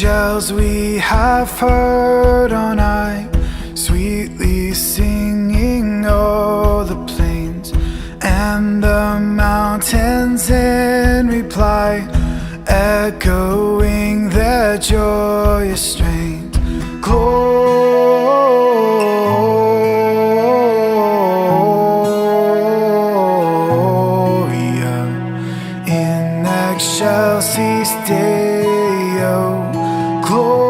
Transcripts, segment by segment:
angels we have heard on high, sweetly singing o'er the plains and the mountains in reply, echoing their joyous strains. Gloria in excelsis Deo. Gloria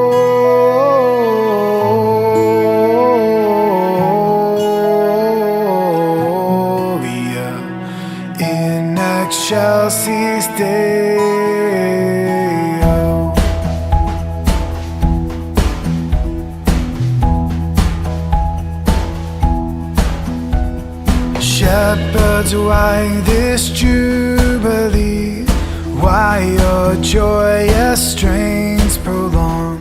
in excelsis Deo. Shepherds, why this jubilee? Why your joyous strains prolong?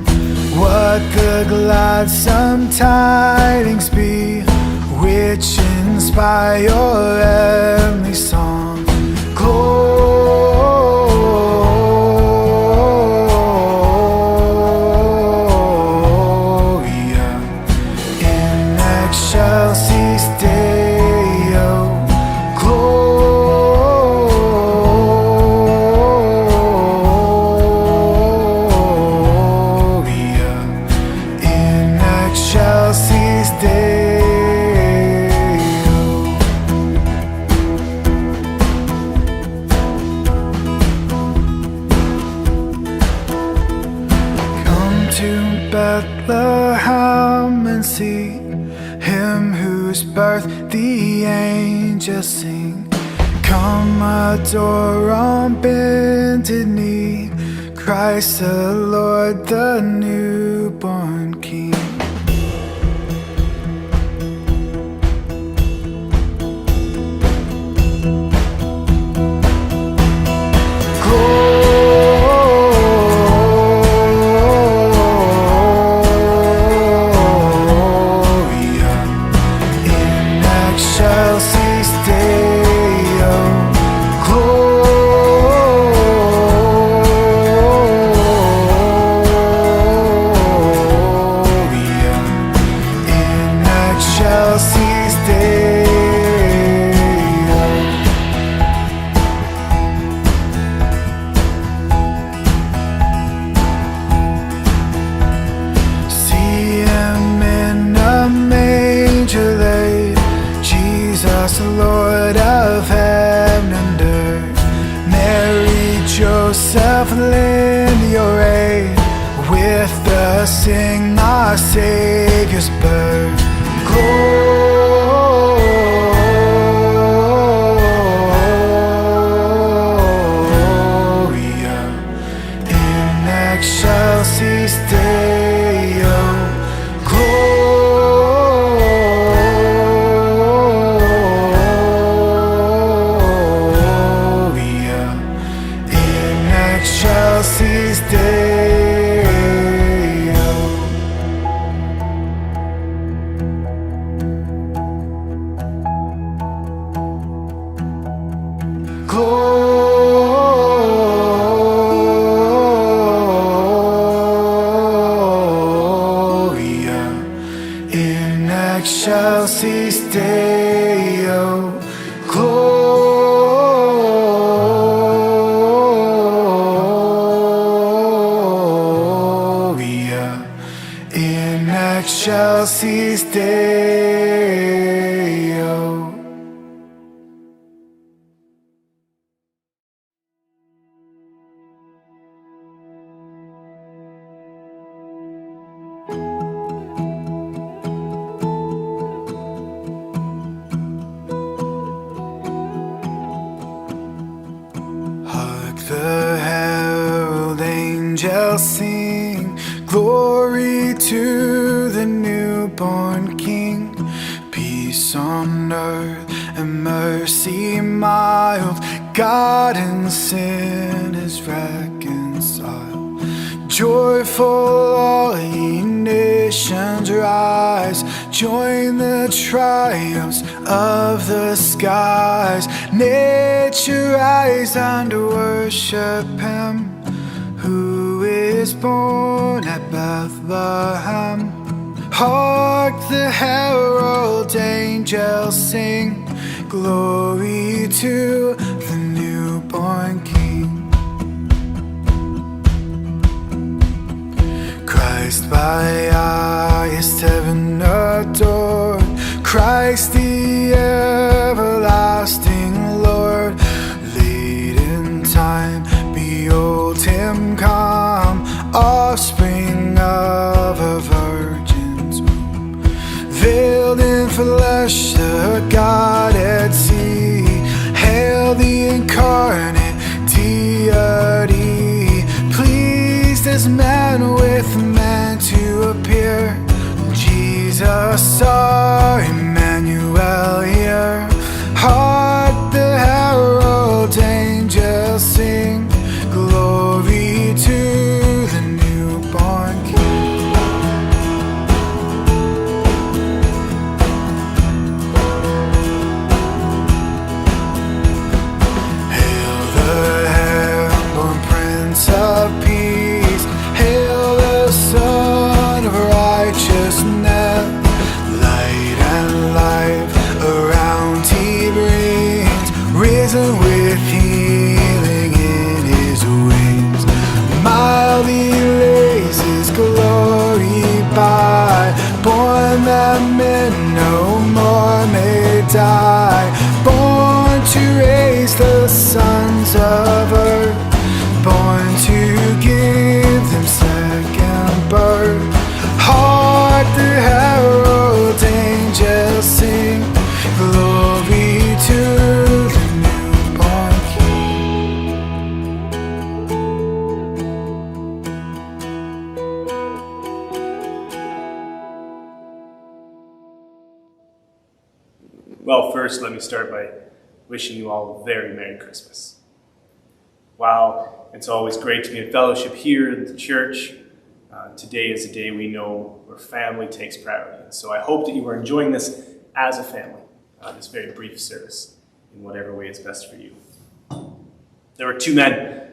What the gladsome tidings be which inspire your heavenly song? Gloria in excelsis Deo. Gloria in excelsis Deo. Come to Bethlehem and see Him whose birth the angels sing. Come adore on bended knee Christ the Lord, the newborn King. Gloria in excelsis Deo. Gloria in excelsis Deo. See Him in a manger laid, Jesus, Lord of heaven and earth. Mary, Joseph, lend your aid, with us sing our Savior's birth. Gloria in excelsis Deo. Gloria in excelsis Deo. Gloria in excelsis Deo. Gloria in excelsis Deo. Hark the herald angels sing, glory to the newborn King. Peace on earth and mercy mild, God and sin is reconciled. Joyful all ye nations rise, join the triumphs of the skies. Nature rise and worship Him who is is born at Bethlehem. Hark the herald angels sing, glory to the newborn King. Christ by highest heaven adored, Christ the everlasting Lord. Late in time, behold him come, offspring of a virgin's womb. Veiled in flesh, the Godhead see, hail the incarnate deity. Pleased as man with man to appear, Jesus our Emmanuel here. Hark the herald angels sing, glory to the newborn King. Hail the heaven-born Prince of Peace, hail the Son of righteousness. Light and life around he brings, risen with healing in his wings. Mildly lays his glory by, born that men no more may die. Born to raise the sons of earth, born to give them second birth. Hark the herald angels sing, glory to the newborn King. Well, first, let me start by wishing you all a very Merry Christmas. While it's always great to be in fellowship here in the church, today is a day we know where family takes priority. And so I hope that you are enjoying this as a family, this very brief service, in whatever way is best for you. There were two men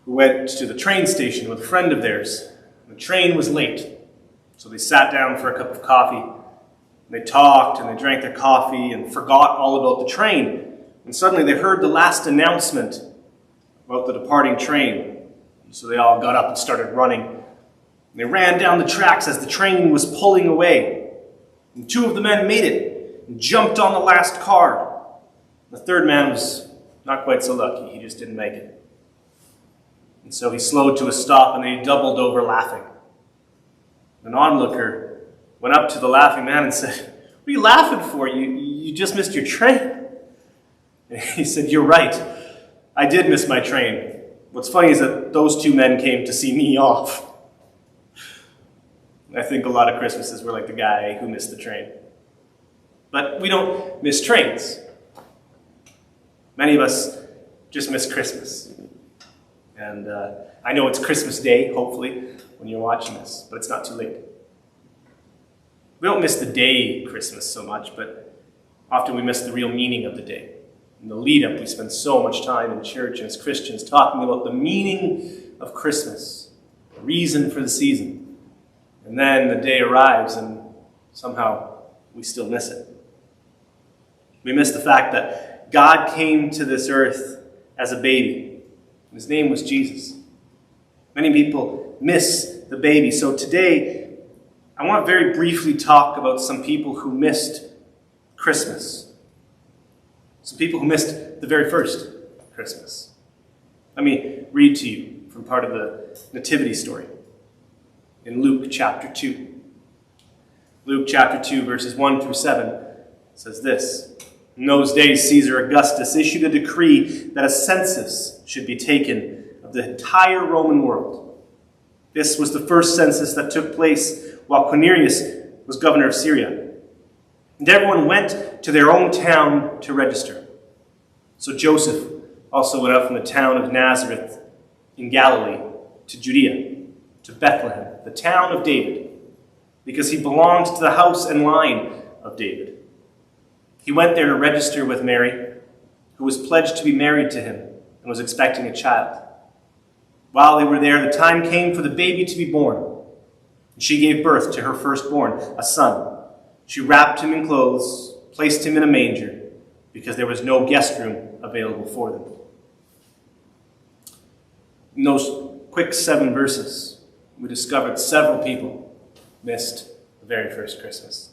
who went to the train station with a friend of theirs. The train was late, so they sat down for a cup of coffee. They talked and they drank their coffee and forgot all about the train. And suddenly they heard the last announcement about the departing train. So they all got up and started running. They ran down the tracks as the train was pulling away. And two of the men made it and jumped on the last car. The third man was not quite so lucky. He just didn't make it. And so he slowed to a stop and they doubled over laughing. An onlooker went up to the laughing man and said, "What are you laughing for? You just missed your train." And he said, "You're right. I did miss my train. What's funny is that those two men came to see me off." I think a lot of Christmases were like the guy who missed the train. But we don't miss trains. Many of us just miss Christmas. And I know it's Christmas Day, hopefully, when you're watching this, but it's not too late. We don't miss the day Christmas so much, but often we miss the real meaning of the day. In the lead-up, we spend so much time in church and as Christians talking about the meaning of Christmas, the reason for the season. And then the day arrives and somehow we still miss it. We miss the fact that God came to this earth as a baby. His name was Jesus. Many people miss the baby. So today, I want to very briefly talk about some people who missed Christmas. Some people who missed the very first Christmas. Let me read to you from part of the Nativity story in Luke chapter 2. Luke chapter 2, verses 1 through 7 says this: "In those days, Caesar Augustus issued a decree that a census should be taken of the entire Roman world. This was the first census that took place while Quirinius was governor of Syria. And everyone went to their own town to register. So Joseph also went up from the town of Nazareth in Galilee to Judea, to Bethlehem, the town of David, because he belonged to the house and line of David. He went there to register with Mary, who was pledged to be married to him and was expecting a child. While they were there, the time came for the baby to be born. And she gave birth to her firstborn, a son. She wrapped him in clothes, placed him in a manger, because there was no guest room available for them. In those quick 7 verses, we discovered several people missed the very first Christmas.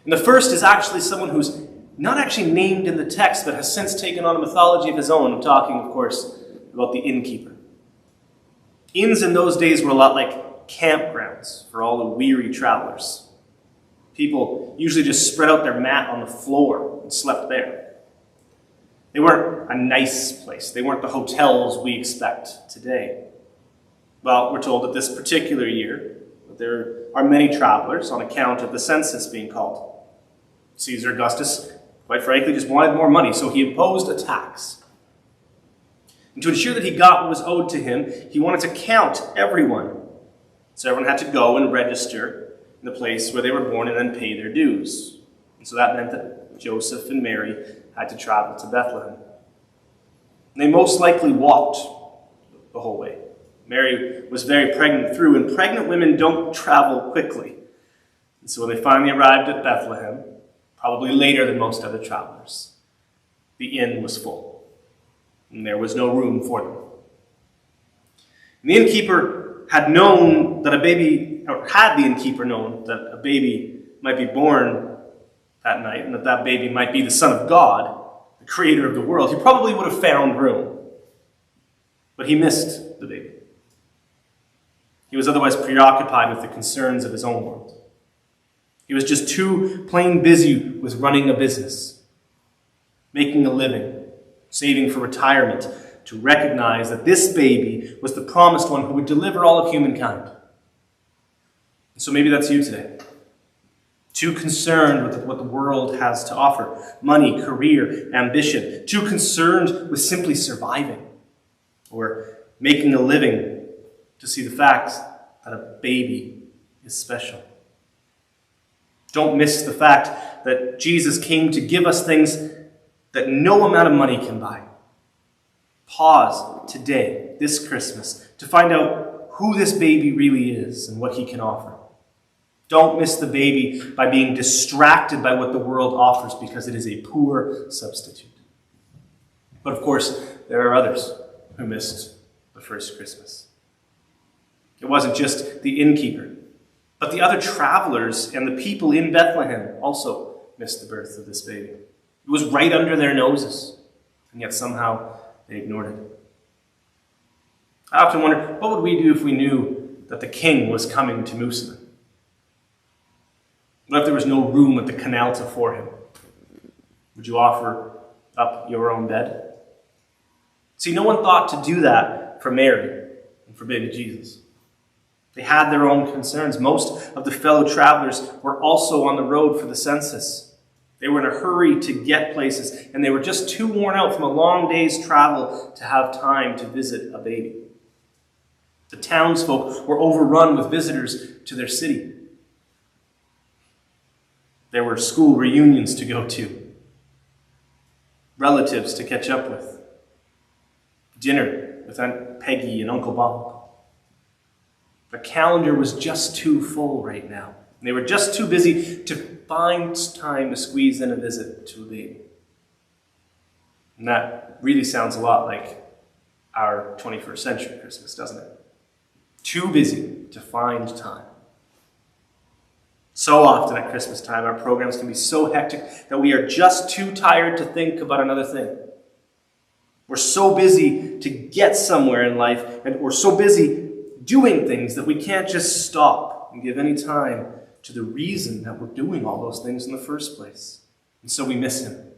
And the first is actually someone who's not actually named in the text, but has since taken on a mythology of his own. I'm talking, of course, about the innkeeper. Inns in those days were a lot like campgrounds for all the weary travelers. People usually just spread out their mat on the floor and slept there. They weren't a nice place. They weren't the hotels we expect today. Well, we're told that this particular year that there are many travelers on account of the census being called. Caesar Augustus, quite frankly, just wanted more money, so he imposed a tax. And to ensure that he got what was owed to him, he wanted to count everyone. So everyone had to go and register in the place where they were born and then pay their dues. And so that meant that Joseph and Mary had to travel to Bethlehem. And they most likely walked the whole way. Mary was very pregnant through, and pregnant women don't travel quickly. And so when they finally arrived at Bethlehem, probably later than most other travelers, the inn was full, and there was no room for them. And the innkeeper had known that had the innkeeper known that a baby might be born that night, and that baby might be the Son of God, the creator of the world, he probably would have found room. But he missed the baby. He was otherwise preoccupied with the concerns of his own world. He was just too plain busy with running a business, making a living, saving for retirement, to recognize that this baby was the promised one who would deliver all of humankind. And so maybe that's you today. Too concerned with what the world has to offer. Money, career, ambition. Too concerned with simply surviving or making a living to see the fact that a baby is special. Don't miss the fact that Jesus came to give us things that no amount of money can buy. Pause today, this Christmas, to find out who this baby really is and what he can offer. Don't miss the baby by being distracted by what the world offers, because it is a poor substitute. But of course, there are others who missed the first Christmas. It wasn't just the innkeeper, but the other travelers and the people in Bethlehem also missed the birth of this baby. It was right under their noses, and yet somehow they ignored it. I often wonder, what would we do if we knew that the king was coming to Moosomin? What if there was no room at the canalta for him? Would you offer up your own bed? See, no one thought to do that for Mary and for baby Jesus. They had their own concerns. Most of the fellow travelers were also on the road for the census. They were in a hurry to get places, and they were just too worn out from a long day's travel to have time to visit a baby. The townsfolk were overrun with visitors to their city. There were school reunions to go to, relatives to catch up with, dinner with Aunt Peggy and Uncle Bob. The calendar was just too full right now. And they were just too busy to find time to squeeze in a visit to a baby. And that really sounds a lot like our 21st century Christmas, doesn't it? Too busy to find time. So often at Christmas time, our programs can be so hectic that we are just too tired to think about another thing. We're so busy to get somewhere in life, and we're so busy doing things that we can't just stop and give any time to the reason that we're doing all those things in the first place. And so we miss him.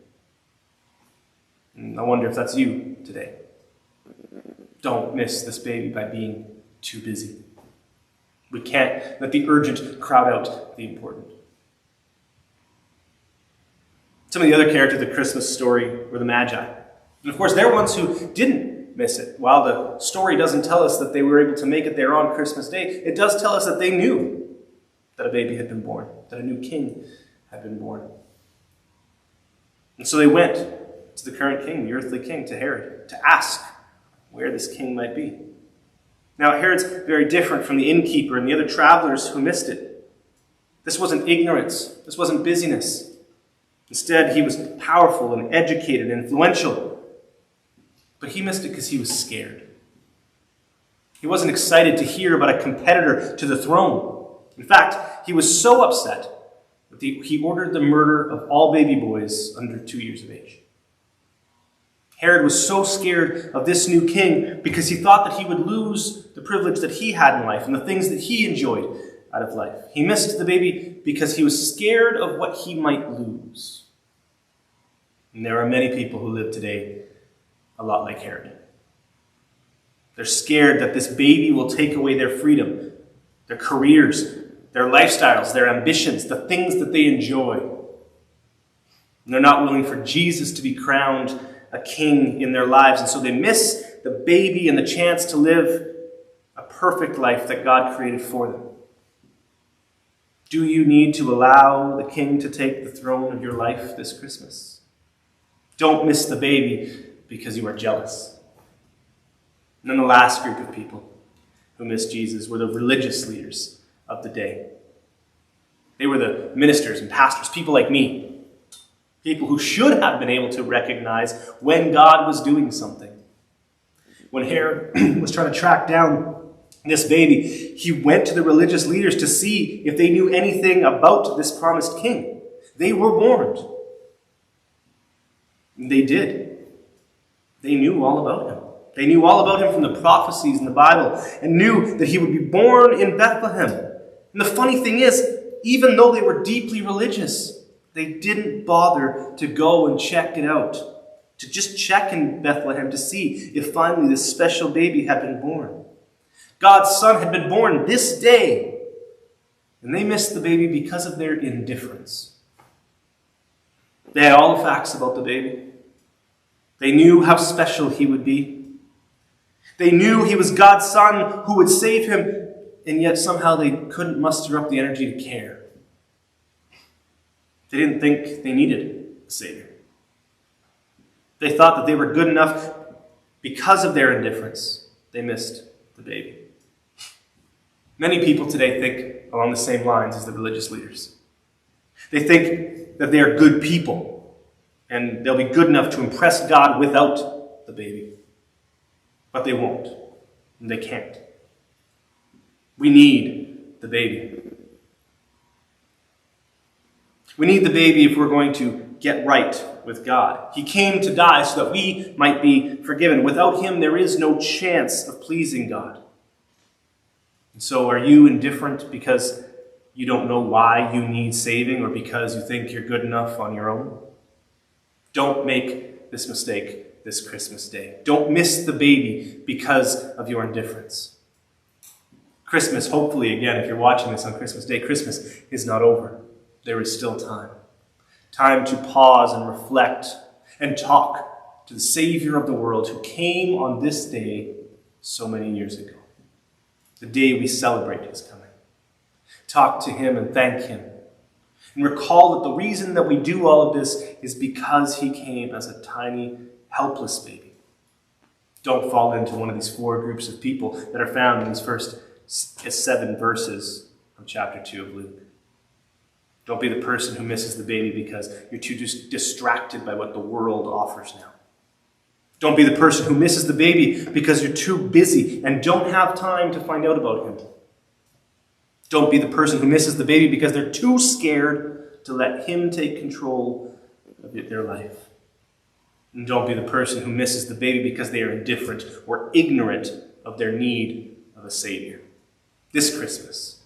And I wonder if that's you today. Don't miss this baby by being too busy. We can't let the urgent crowd out the important. Some of the other characters of the Christmas story were the Magi. And of course, they're ones who didn't miss it. While the story doesn't tell us that they were able to make it there on Christmas Day, it does tell us that they knew that a baby had been born, that a new king had been born. And so they went to the current king, the earthly king, to Herod, to ask where this king might be. Now, Herod's very different from the innkeeper and the other travelers who missed it. This wasn't ignorance. This wasn't busyness. Instead, he was powerful and educated and influential. But he missed it because he was scared. He wasn't excited to hear about a competitor to the throne. In fact, he was so upset that he ordered the murder of all baby boys under 2 years of age. Herod was so scared of this new king because he thought that he would lose the privilege that he had in life and the things that he enjoyed out of life. He missed the baby because he was scared of what he might lose. And there are many people who live today a lot like Herod. They're scared that this baby will take away their freedom, their careers, their lifestyles, their ambitions, the things that they enjoy. And they're not willing for Jesus to be crowned a king in their lives. And so they miss the baby and the chance to live a perfect life that God created for them. Do you need to allow the king to take the throne of your life this Christmas? Don't miss the baby because you are jealous. And then the last group of people who missed Jesus were the religious leaders of the day. They were the ministers and pastors, people like me, people who should have been able to recognize when God was doing something. When Herod was trying to track down this baby, he went to the religious leaders to see if they knew anything about this promised king. They were warned. And they did. They knew all about him. They knew all about him from the prophecies in the Bible and knew that he would be born in Bethlehem. And the funny thing is, even though they were deeply religious, they didn't bother to go and check it out, to just check in Bethlehem to see if finally this special baby had been born. God's son had been born this day, and they missed the baby because of their indifference. They had all the facts about the baby. They knew how special he would be. They knew he was God's son who would save him, and yet somehow they couldn't muster up the energy to care. They didn't think they needed a savior. They thought that they were good enough because of their indifference. They missed the baby. Many people today think along the same lines as the religious leaders. They think that they are good people, and they'll be good enough to impress God without the baby. But they won't, and they can't. We need the baby. We need the baby if we're going to get right with God. He came to die so that we might be forgiven. Without him, there is no chance of pleasing God. And so are you indifferent because you don't know why you need saving or because you think you're good enough on your own? Don't make this mistake this Christmas day. Don't miss the baby because of your indifference. Christmas, hopefully, again, if you're watching this on Christmas Day, Christmas is not over. There is still time. Time to pause and reflect and talk to the Savior of the world who came on this day so many years ago. The day we celebrate his coming. Talk to him and thank him. And recall that the reason that we do all of this is because he came as a tiny, helpless baby. Don't fall into one of these four groups of people that are found in these first 7 verses of chapter 2 of Luke. Don't be the person who misses the baby because you're too distracted by what the world offers now. Don't be the person who misses the baby because you're too busy and don't have time to find out about him. Don't be the person who misses the baby because they're too scared to let him take control of their life. And don't be the person who misses the baby because they are indifferent or ignorant of their need of a Savior. This Christmas,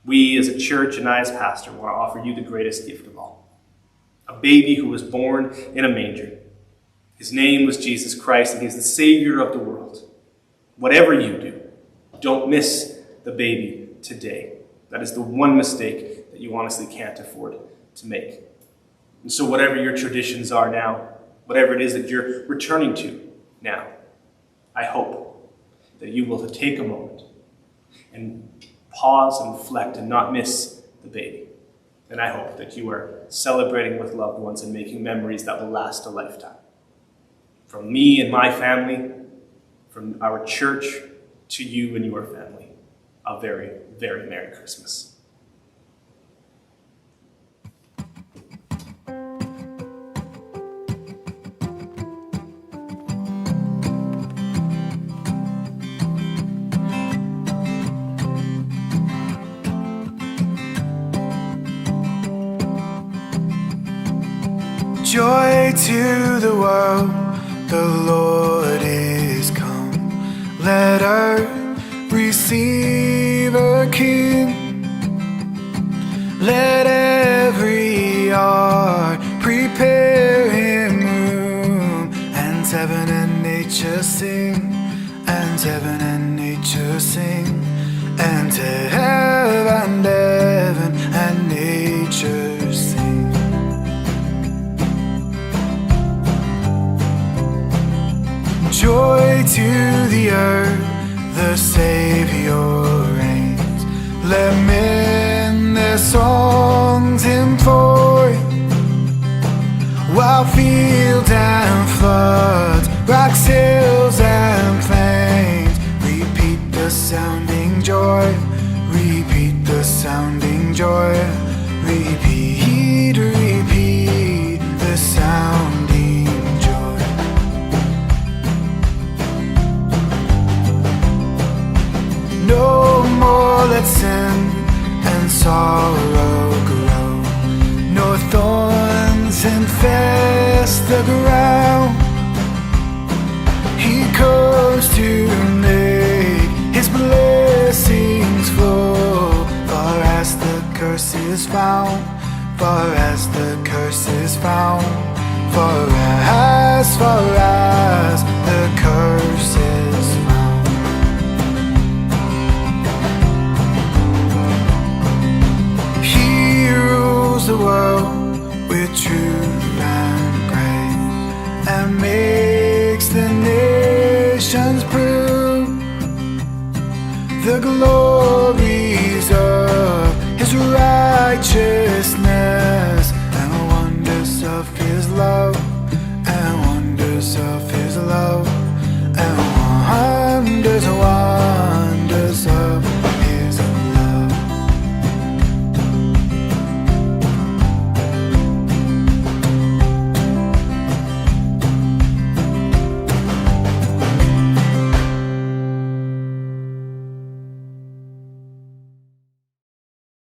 we as a church and I as pastor want to offer you the greatest gift of all. A baby who was born in a manger. His name was Jesus Christ, and he is the Savior of the world. Whatever you do, don't miss the baby today. That is the one mistake that you honestly can't afford to make. And so whatever your traditions are now, whatever it is that you're returning to now, I hope that you will take a moment and pause and reflect and not miss the baby. And I hope that you are celebrating with loved ones and making memories that will last a lifetime. From me and my family, from our church, to you and your family a very, very Merry Christmas. Joy to the world, the Lord is come. Let earth receive a King. Let every heart prepare him room. And heaven and nature sing, and heaven and nature sing, and heaven and nature sing. Joy to the earth, the Savior reigns. Let men their songs employ, while fields and floods, rocks, hills and plains repeat the sounding joy, repeat the sounding joy, repeat, repeat the sounding joy. No more let sin and sorrow grow, nor thorns infest the ground. He comes to make his blessings flow, far as the curse is found, far as the curse is found, far as the curse is found. The world with truth and grace, and makes the nations prove the glories of his righteousness.